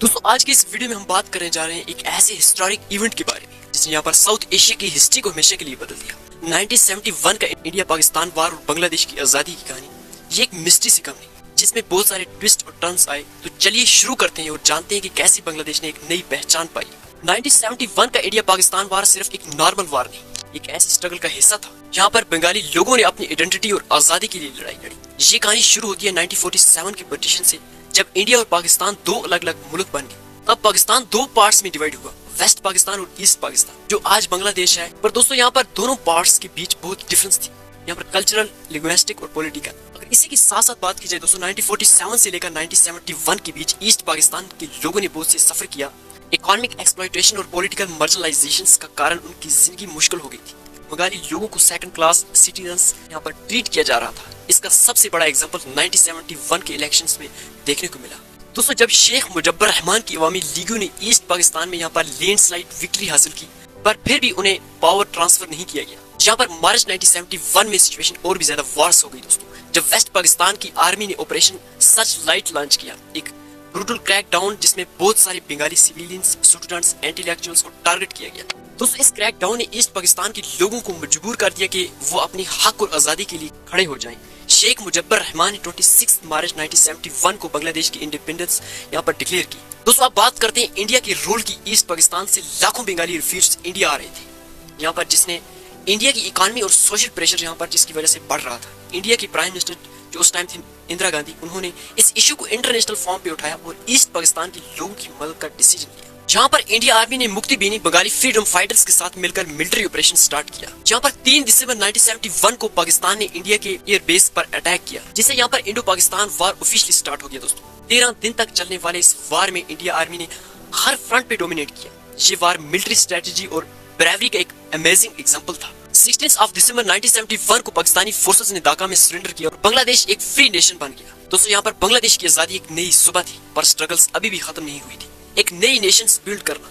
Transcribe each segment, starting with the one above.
दोस्तों आज की इस वीडियो में हम बात करने जा रहे हैं एक ऐसे हिस्टोरिक इवेंट के बारे में जिसने यहाँ पर साउथ एशिया की हिस्ट्री को हमेशा के लिए बदल दिया। 1971 का इंडिया पाकिस्तान वार और बांग्लादेश की आजादी की कहानी, ये एक मिस्ट्री से कम नहीं जिसमें बहुत सारे ट्विस्ट और टर्न्स आए। तो चलिए शुरू करते हैं और जानते हैं कि कैसे बांग्लादेश ने एक नई पहचान पाई। 1971 का इंडिया पाकिस्तान वार सिर्फ एक नॉर्मल वार नहीं, एक ऐसी स्ट्रगल का हिस्सा था जहाँ पर बंगाली लोगों ने अपनी आइडेंटिटी और आजादी के लिए लड़ाई लड़ी। ये कहानी शुरू होती है 1947 के पार्टीशन से, जब इंडिया और पाकिस्तान दो अलग अलग मुल्क बन गए। तब पाकिस्तान दो पार्ट्स में डिवाइड हुआ, वेस्ट पाकिस्तान और ईस्ट पाकिस्तान, जो आज बांग्लादेश है। पर दोस्तों यहाँ पर दोनों पार्ट्स के बीच बहुत डिफरेंस थी, यहाँ पर कल्चरल, लिंग्विस्टिक और पॉलिटिकल। अगर इसी के साथ साथ बात की जाए दोस्तों, 1947 से लेकर 1971 के बीच ईस्ट पाकिस्तान के लोगों ने बहुत से सफर किया। इकोनॉमिक एक्सप्लॉयटेशन और पॉलिटिकल मार्जिनलाइजेशन का कारण उनकी जिंदगी मुश्किल हो गई थी। बंगाली लोगों को सेकंड क्लास सिटीजन्स यहाँ पर ट्रीट किया जा रहा था। इसका सबसे बड़ा एग्जांपल 1971 के इलेक्शंस में देखने को मिला। दोस्तों जब शेख मुजब्बर रहमान की अवामी लीगों ने ईस्ट पाकिस्तान में यहाँ पर लैंडस्लाइड विक्ट्री हासिल की, पर फिर भी उन्हें पावर ट्रांसफर नहीं किया गया। यहाँ पर मार्च 1971 में सिचुएशन और भी ज्यादा वर्स हो गई दोस्तों, जब वेस्ट पाकिस्तान की आर्मी ने ऑपरेशन सच लाइट लॉन्च किया, एक ब्रूटल क्रैकडाउन जिसमें बहुत सारे बंगाली सिविलियंस, स्टूडेंट्स, इंटेलेक्चुअल्स को टारगेट किया गया। दोस्तों इस क्रैकडाउन ने ईस्ट पाकिस्तान के लोगों को मजबूर कर दिया कि वो अपनी हक और आजादी के लिए खड़े हो जाएं। शेख मुजब्बर रहमान ने 26 मार्च 1971 को बांग्लादेश की इंडिपेंडेंस यहाँ पर डिक्लेयर की। दोस्तों आप बात करते हैं इंडिया के रोल की। ईस्ट पाकिस्तान से लाखों बंगाली रिफ्यूजीज इंडिया आ रहे थे यहाँ पर, जिसने इंडिया की इकोनॉमी और सोशल प्रेशर यहाँ पर जिसकी वजह से बढ़ रहा था। इंडिया की प्राइम मिनिस्टर जो उस टाइम थी इंदिरा गांधी, उन्होंने इस इशू को इंटरनेशनल फॉर्म पे उठाया और ईस्ट पाकिस्तान के लोगों की मदद का डिसीजन लिया। जहाँ पर इंडिया आर्मी ने मुक्ति बेनी बंगाली फ्रीडम फाइटर्स के साथ मिलकर मिलिट्री ऑपरेशन स्टार्ट किया। जहाँ पर 3 दिसंबर 1971 को पाकिस्तान ने इंडिया के एयर बेस पर अटैक किया, जिससे यहाँ पर इंडो पाकिस्तान वार ऑफिशियली स्टार्ट हो गया। दोस्तों 13 दिन तक चलने वाले इस वार में इंडिया आर्मी ने हर फ्रंट पे डोमिनेट किया। ये वार मिलिट्री स्ट्रेटेजी और ब्रेवरी का एक अमेजिंग एग्जाम्पल था। 16 दिसंबर 1971 को पाकिस्तानी फोर्सेस ने ढाका में सरेंडर किया और बांग्लादेश एक फ्री नेशन बन गया। दोस्तों यहाँ पर बांग्लादेश की आजादी एक नई सुबह थी, पर स्ट्रगल्स अभी भी खत्म नहीं हुई थी। एक नई नेशन बिल्ड करना,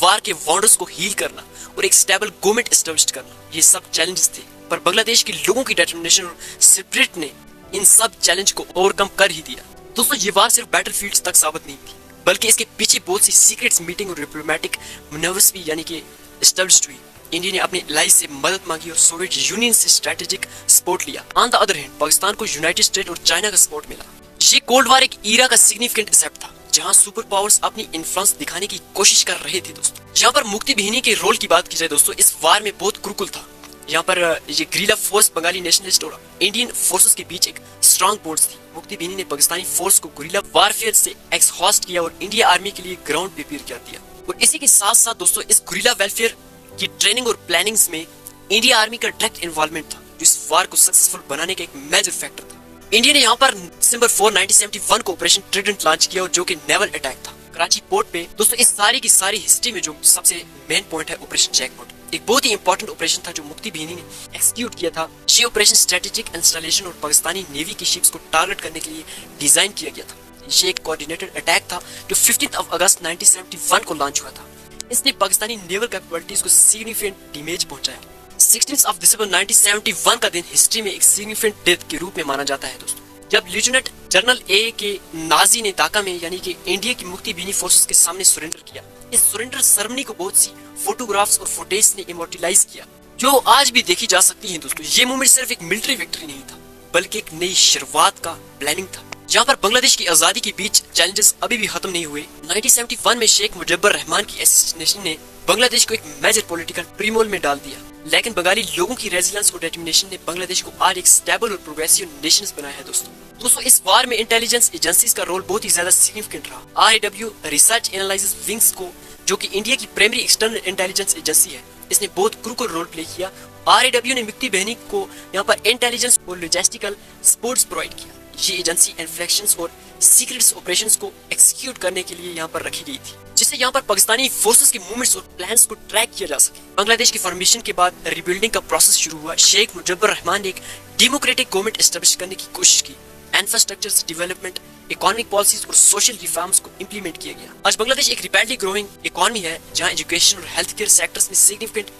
वार के वॉन्डर्स को हील करना और एक स्टेबल गवर्नमेंट एस्टेब्लिश करना, ये सब चैलेंजेस थे। पर बांग्लादेश के लोगों की डिटरमिनेशन और स्पिरिट ने इन सब चैलेंज को ओवरकम कर ही दिया। दोस्तों ये वार सिर्फ बैटलफील्ड तक साबित नहीं थी, बल्कि इसके पीछे बहुत सी सीक्रेट्स मीटिंग और डिप्लोमेटिक मैनेवर्स भी यानी कि एस्टेब्लिश हुई। इंडिया ने अपने एलाइज से मदद मांगी और सोवियत यूनियन से स्ट्रेटेजिक सपोर्ट लिया। On the other hand Pakistan को यूनाइटेड स्टेट और चाइना का सपोर्ट मिला। ये कोल्ड वार एक ईरा का सिग्निफिकेंट स्टेप था, जहां सुपर पावर्स अपनी इन्फ्लुएंस दिखाने की कोशिश कर रहे थे। दोस्तों यहाँ पर मुक्ति बेनी के रोल की बात की जाए दोस्तों, इस वार में बहुत क्रूकल था। यहाँ पर ये ग्रिला फोर्स बंगाली नेशनलिस्ट और इंडियन फोर्सेस के बीच एक स्ट्रॉन्ग बॉन्ड्स थी। मुक्ति बेनी ने पाकिस्तानी फोर्स को गुरिल्ला वारफेयर से एक्सहॉस्ट किया और इंडिया आर्मी के लिए ग्राउंड प्रिपेयर कर दिया। और इसी के साथ साथ दोस्तों इस गुरिल्ला वेलफेयर की ट्रेनिंग और प्लानिंग्स में इंडिया आर्मी का डायरेक्ट इन्वॉल्वमेंट था, जो इस वार को सक्सेसफुल बनाने का एक मेजर फैक्टर था। इंडिया ने यहाँ पर दिसंबर 4, 1971 को ऑपरेशन ट्रिडेंट लॉन्च किया, और जो कि नेवल अटैक था कराची पोर्ट पे। दोस्तों इस सारी की सारी हिस्ट्री में जो सबसे मेन पॉइंट है ऑपरेशन जैकपॉट, एक बहुत ही इंपॉर्टेंट ऑपरेशन था जो मुक्ति बेनी ने एक्सिक्यूट किया था। ये ऑपरेशन स्ट्रेटेजिक इंस्टॉलेशन और पाकिस्तानी नेवी की शिप्स को टारगेट करने के लिए डिजाइन किया गया था। ये एक कोऑर्डिनेटेड अटैक था जो 15 अगस्त 1971 को लॉन्च हुआ था। इसने पाकिस्तानी नेवल कैपेबिलिटीज को सिग्निफिकेंट डैमेज पहुंचाया। 16 दिसंबर 1971 का दिन हिस्ट्री में एक सिग्निफिकेंट डेथ के रूप में माना जाता है दोस्तों, जब लेफ्टिनेंट जनरल ए के नाजी ने ढाका में यानी कि इंडिया की मुक्ति बेनी फोर्सेस के सामने सरेंडर किया। इस सरेंडर सेरेमनी को बहुत सी फोटोग्राफ्स और फुटेज ने इमोर्टलाइज किया, जो आज भी देखी जा सकती है। दोस्तों ये मूवमेंट सिर्फ एक मिलिट्री विक्ट्री नहीं था, बल्कि एक नई शुरुआत का प्लानिंग था। जहाँ पर बांग्लादेश की आजादी के बीच चैलेंजेस अभी भी खत्म नहीं हुए। 1971 में शेख मुजब्बर रहमान की एसिनेशन ने बांग्लादेश को एक मेजर पॉलिटिकल ट्रिमोल में डाल दिया, लेकिन बंगाली लोगों की रेजिलेंस और डिटरमिनेशन ने बांग्लादेश को आज एक स्टेबल और प्रोग्रेसिव नेशन बनाया है। दोस्तों इस वार में इंटेलिजेंस एजेंसीज का रोल बहुत ही ज्यादा सिग्निफिकेंट रहा। RAW रिसर्च एनालिसिस विंग्स को, जो कि इंडिया की प्राइमरी एक्सटर्नल इंटेलिजेंस एजेंसी है, इसने बहुत क्रूकल रोल प्ले किया। RAW ने मुक्ति बेनी को यहाँ पर इंटेलिजेंस और लॉजिस्टिकल सपोर्ट प्रोवाइड किया। ये एजेंसी इन्फ्लेक्शंस और सीक्रेट्स ऑपरेशंस को एक्सिक्यूट करने के लिए यहाँ पर रखी गई थी, जिससे यहाँ पर पाकिस्तानी फोर्सेस के मूवमेंट्स और प्लान्स को ट्रैक किया जा सके। बांग्लादेश की फॉर्मेशन के बाद रिबिल्डिंग का प्रोसेस शुरू हुआ। शेख मुजब्बर रहमान ने एक डेमोक्रेटिक गवर्नमेंट एस्टेब्लिश करने की कोशिश की। इंफ्रास्ट्रक्चर डेवलपमेंट, इकोनॉमिक पॉलिसीज और सोशल रिफॉर्म्स को इंप्लीमेंट किया गया। आज बांग्लादेश एक रैपिडली ग्रोइंग इकोनॉमी है, जहाँ एजुकेशन और हेल्थ केयर सेक्टर्स में सिग्निफिकेंट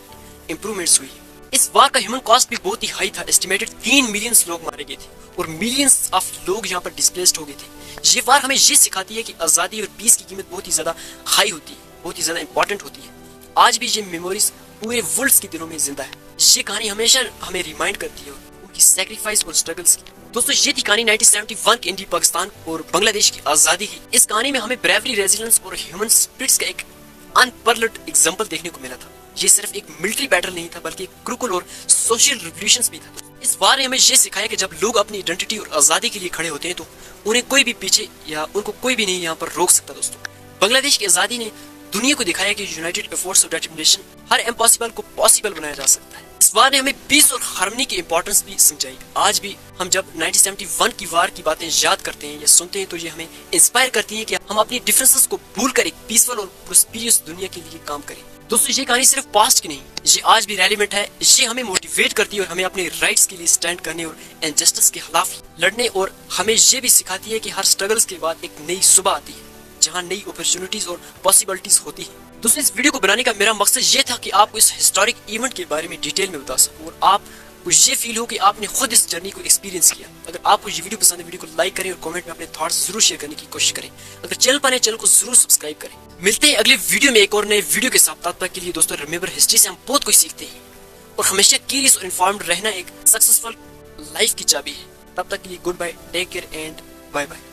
इंप्रूवमेंट्स हुई। इस वार का ह्यूमन कॉस्ट भी बहुत ही हाई था, एस्टिमेटेड 3 मिलियन लोग मारे गए थे और मिलियंस ऑफ लोग यहाँ पर डिस्प्लेस्ड हो गए थे। ये वार हमें ये सिखाती है कि आज़ादी और पीस की कीमत बहुत ही ज़्यादा हाई होती है, बहुत ही ज़्यादा इंपॉर्टेंट होती है। आज भी ये मेमोरीज पूरे वर्ल्ड के दिलों में जिंदा है। ये कहानी हमेशा हमें रिमाइंड करती है उनकी सैक्रिफाइस और स्ट्रगल्स की। दोस्तों ये थी कहानी 1971 के इंडिया पाकिस्तान और बांग्लादेश की आज़ादी की। इस कहानी में हमें ब्रेवरी, रेजिलेंस और ह्यूमन स्पिरिट्स का एक अनपैरेलल्ड एग्जांपल देखने को मिला था। ये सिर्फ एक मिलिट्री बैटल नहीं था बल्कि एक क्रूकल और सोशल रिवॉल्यूशंस भी था। इस वार ने हमें ये सिखाया कि जब लोग अपनी आइडेंटिटी और आज़ादी के लिए खड़े होते हैं तो उन्हें कोई भी पीछे या उनको कोई भी नहीं यहाँ पर रोक सकता। दोस्तों बांग्लादेश की आज़ादी ने दुनिया को दिखाया कि United efforts of determination her impossible को पॉसिबल बनाया जा सकता है। इस वार ने हमें पीस और हार्मनी की इंपॉर्टेंस भी समझाई। आज भी हम जब 1971 की वार की बातें याद करते हैं या सुनते हैं तो ये हमें इंस्पायर करती है कि हम अपनी डिफरेंसेस को भूल कर एक पीसफुल और प्रोस्पेरियस दुनिया के लिए काम करें। दोस्तों ये कहानी सिर्फ पास्ट की नहीं, ये आज भी रेलिवेंट है। ये हमें मोटिवेट करती है और हमें अपने राइट्स के लिए स्टैंड करने और इनजस्टिस के खिलाफ लड़ने, और हमें ये भी सिखाती है कि हर स्ट्रगल्स के बाद एक नई सुबह आती है जहाँ नई अपॉर्चुनिटीज और पॉसिबिलिटीज होती है। दोस्तों इस वीडियो को बनाने का मेरा मकसद ये था कि आपको इस हिस्टोरिक इवेंट के बारे में डिटेल में बता सकूं और आपको ये फील हो कि आपने खुद इस जर्नी को एक्सपीरियंस किया। अगर आपको ये वीडियो पसंद है, वीडियो को लाइक करें और कमेंट में अपने थॉट्स जरूर शेयर करने की कोशिश करें। अगर चैनल पर नए, चैनल को जरूर सब्सक्राइब करें। मिलते हैं अगले वीडियो में एक और नए वीडियो के साथ। तब तक के लिए दोस्तों रिमेंबर, हिस्ट्री से हम बहुत कुछ सीखते हैं और हमेशा क्यूरियस और इन्फॉर्म्ड रहना एक सक्सेसफुल लाइफ की चाबी है। तब तक के लिए goodbye, take care and bye bye.